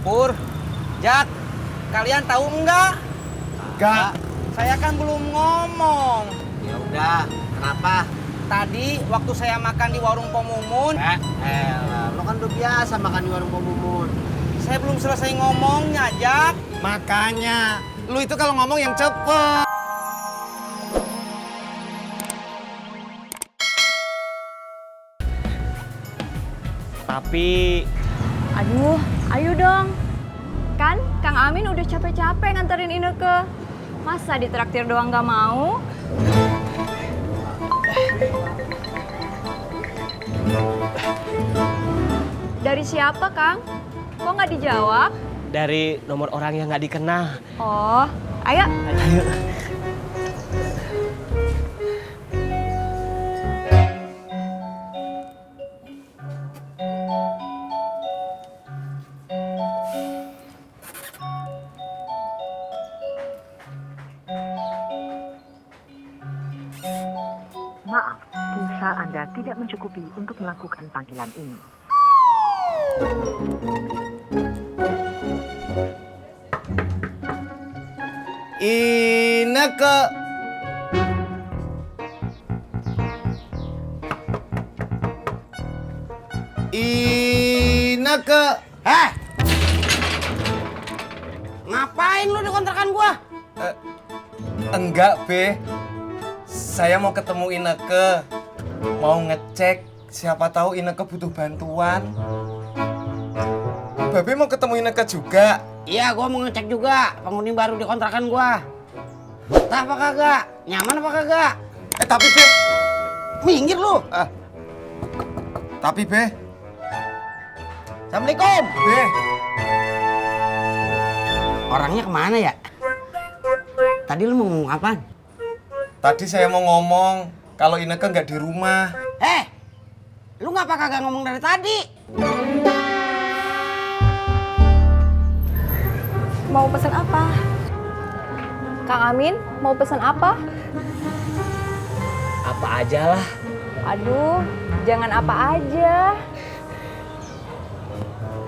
Pur, Jak, kalian tahu enggak? Enggak. Saya kan belum ngomong. Ya udah, kenapa? Tadi waktu saya makan di warung Pomumun, Lo kan udah biasa makan di warung Pomumun. saya belum selesai ngomongnya, Jak. Makanya, lu itu kalau ngomong yang cepet. Tapi Aduh, ayo dong. Kan Kang Amin udah capek-capek nganterin Ineke. Masa ditraktir doang gak mau? Dari siapa, Kang? Kok nggak dijawab? dari nomor orang yang nggak dikenal. Oh, ayo. Ayo. Maaf, pulsa Anda tidak mencukupi untuk melakukan panggilan ini. Ineke. Ineke. Ngapain lu di kontrakan gua? Enggak, Be. Saya mau ketemu Ineke. Mau ngecek, siapa tahu Ineke butuh bantuan. Babe mau ketemu Ineke juga. Iya, gua mau ngecek juga penghuni baru di kontrakan gua. Betah apa kagak? Nyaman apa kagak? Tapi Be. Minggir lu. Tapi Be. Assalamualaikum. Be. Orangnya kemana ya? Tadi lu mau ngomong apaan? Tadi saya mau ngomong kalau Ineke nggak di rumah. Lu ngapa kagak ngomong dari tadi? Mau pesan apa? Kang Amin, mau pesan apa? Apa aja lah. Aduh, jangan apa aja.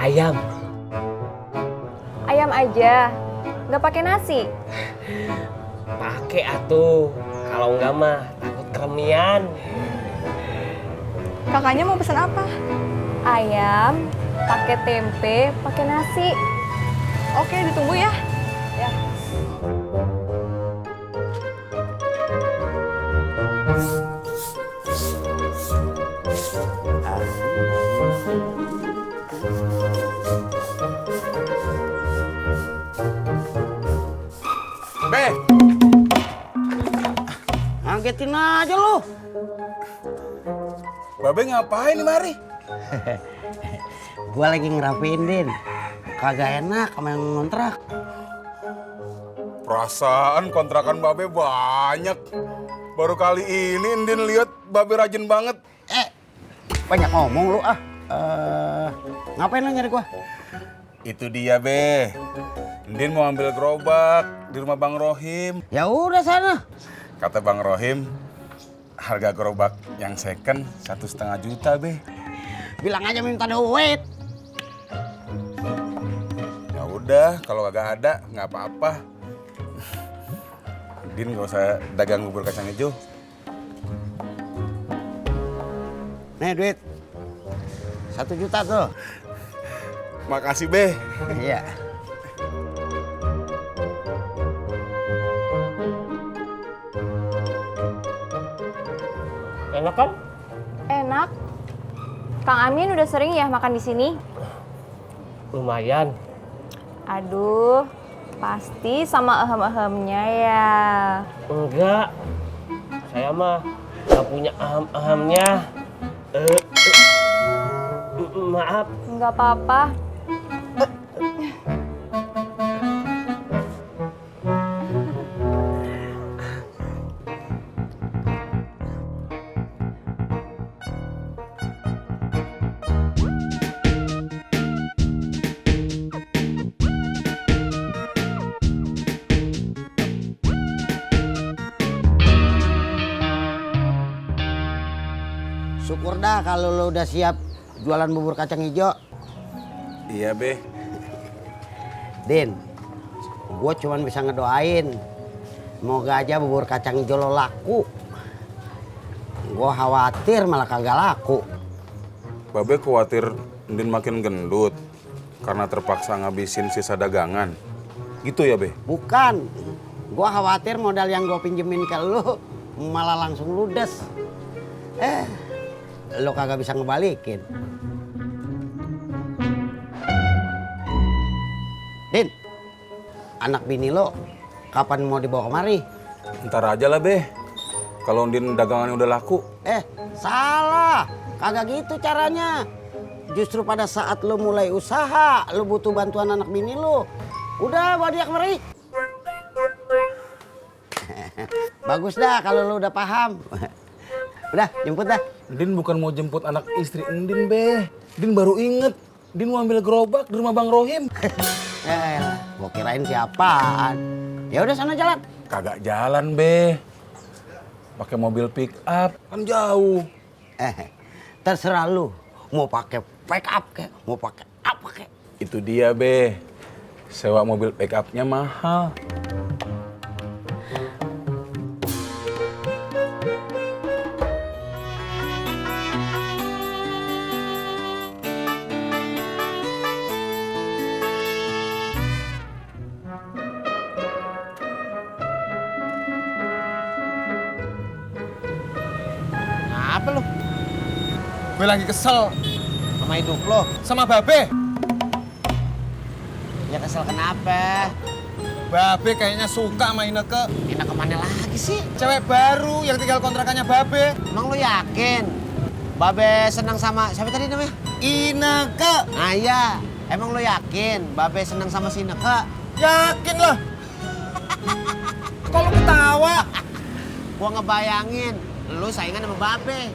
Ayam. Ayam aja. Nggak pakai nasi. Pakai atuh. Kalau enggak mah takut keremian. Kakaknya mau pesan apa? Ayam, pakai tempe, pakai nasi. Oke, ditunggu ya. Ya. Be. Ngagetin aja lu. Babe ngapain nih mari? Gua lagi ngerapiin, Din. Kagak enak sama yang ngontrak. Perasaan kontrakan Babe banyak. Baru kali ini Indin lihat Babe rajin banget. Banyak ngomong lu ah. Ngapain lu nyari gua? Itu dia, Be. Indin mau ambil gerobak di rumah Bang Rohim. Ya udah sana. Kata Bang Rohim, harga gerobak yang second 1,5 juta, Be. Bilang aja minta duit. Ya udah, kalau kagak ada nggak apa-apa. Indin nggak usah dagang bubur kacang hijau. Nih duit. 1 juta tuh. Makasih, Be. Iya. Enak kan? Enak. Kang Amin udah sering ya makan di sini? Lumayan. Aduh, pasti sama ehem-ehemnya ya. Enggak. Saya mah nggak punya aham-ahamnya. Maaf. Nggak apa-apa. Syukur dah kalau lo udah siap jualan bubur kacang hijau. Iya, Be. Din, gue cuman bisa ngedoain. Semoga aja bubur kacang hijau lo laku. Gue khawatir malah kagak laku. Babe khawatir Ndin makin gendut karena terpaksa ngabisin sisa dagangan. Gitu ya, Be? Bukan. Gue khawatir modal yang gue pinjemin ke lu malah langsung ludes. Lo kagak bisa ngebalikin. Din, anak bini lo kapan mau dibawa kemari? Ntar aja lah, Be. Kalau Ndin dagangannya udah laku. Salah. Kagak gitu caranya. Justru pada saat lo mulai usaha, lo butuh bantuan anak bini lo. Udah, bawa dia kemari. Bagus dah kalau lo udah paham. Udah, jemput dah. Ndin bukan mau jemput anak istri Ndin, Be. Ndin baru inget. Ndin mau ambil gerobak di rumah Bang Rohim. Gua kirain siapaan. Ya udah sana jalan. Kagak jalan, Be. Pakai mobil pick up, kan jauh. Terserah lu. Mau pakai pick up kek, mau pakai apa kek. Itu dia, Be. Sewa mobil pick up-nya mahal. Apa lu? Gue lagi kesel Sama hidup lo? sama Babe. Ya kesel kenapa? Babe kayaknya suka sama Ineke. Enak kemana lagi sih? Cewek baru yang tinggal kontrakannya Babe. Emang lu yakin? Babe senang sama siapa tadi namanya? Ineke. Nah iya, emang lu yakin Babe senang sama si Ineke? Yakin lah. Kok lu ketawa? Gua ngebayangin lu saingan sama Babe.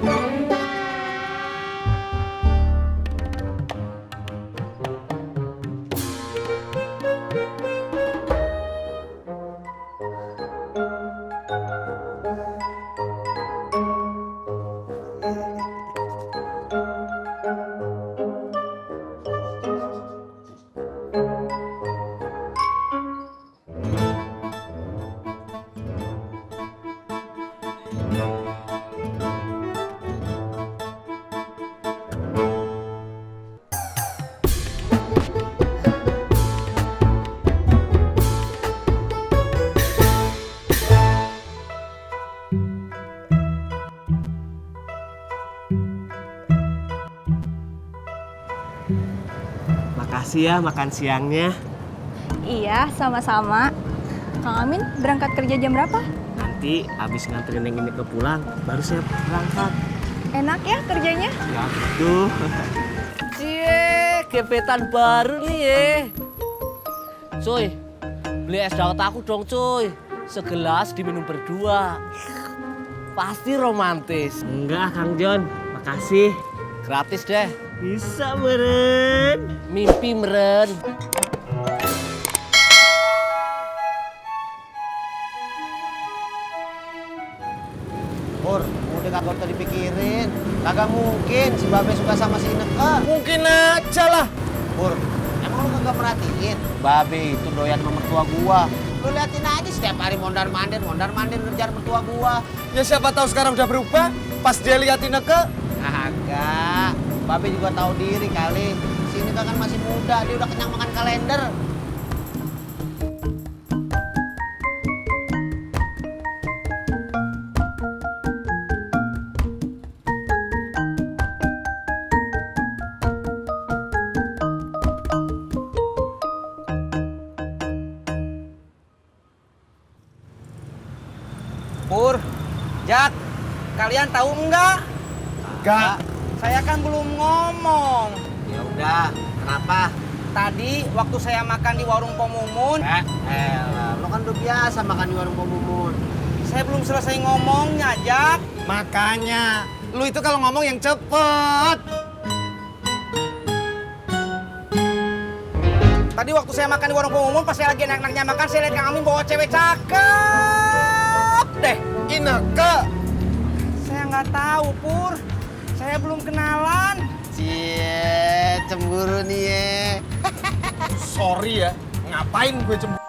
Makasih ya makan siangnya. Iya, sama-sama. Kang Amin berangkat kerja jam berapa? Nanti habis nganterin yang ini ke pulang, baru saya berangkat. Enak ya kerjanya? Ya gitu. Cie, gebetan baru nih ya. Cuy, beli es dawet aku dong cuy. Segelas diminum berdua. Pasti romantis. Enggak Kang John, makasih. Gratis deh. Bisa meren. Mimpi meren. Pur, udah kagak usah dipikirin. Kagak mungkin si Babe suka sama si Ineke. Mungkin aja lah. Pur, emang lu kagak merhatiin? Babe itu doyan sama mertua gua. Lu liatin aja setiap hari mondar-mandir ngejar mertua gua. Ya siapa tahu sekarang udah berubah. Pas dia lihat Ineke. Kagak. Babe juga tahu diri kali. Si Ineke kan masih muda, dia udah kenyang makan kalender. Pur, Jak, kalian tahu enggak? Enggak. Saya kan belum ngomong. Ya udah, kenapa? Tadi waktu saya makan di warung Pomumun, Lo kan udah biasa makan di warung Pomumun. saya belum selesai ngomongnya, Jak. Makanya, lu itu kalau ngomong yang cepet. Tadi waktu saya makan di warung Pomumun, pas saya lagi enak-enaknya makan, saya lihat Kang Amin bawa cewek cakep deh. Ineke. Saya nggak tahu, Pur. Saya belum kenalan. Cie, cemburu nih ya. Sorry ya, Ngapain gue cemburu?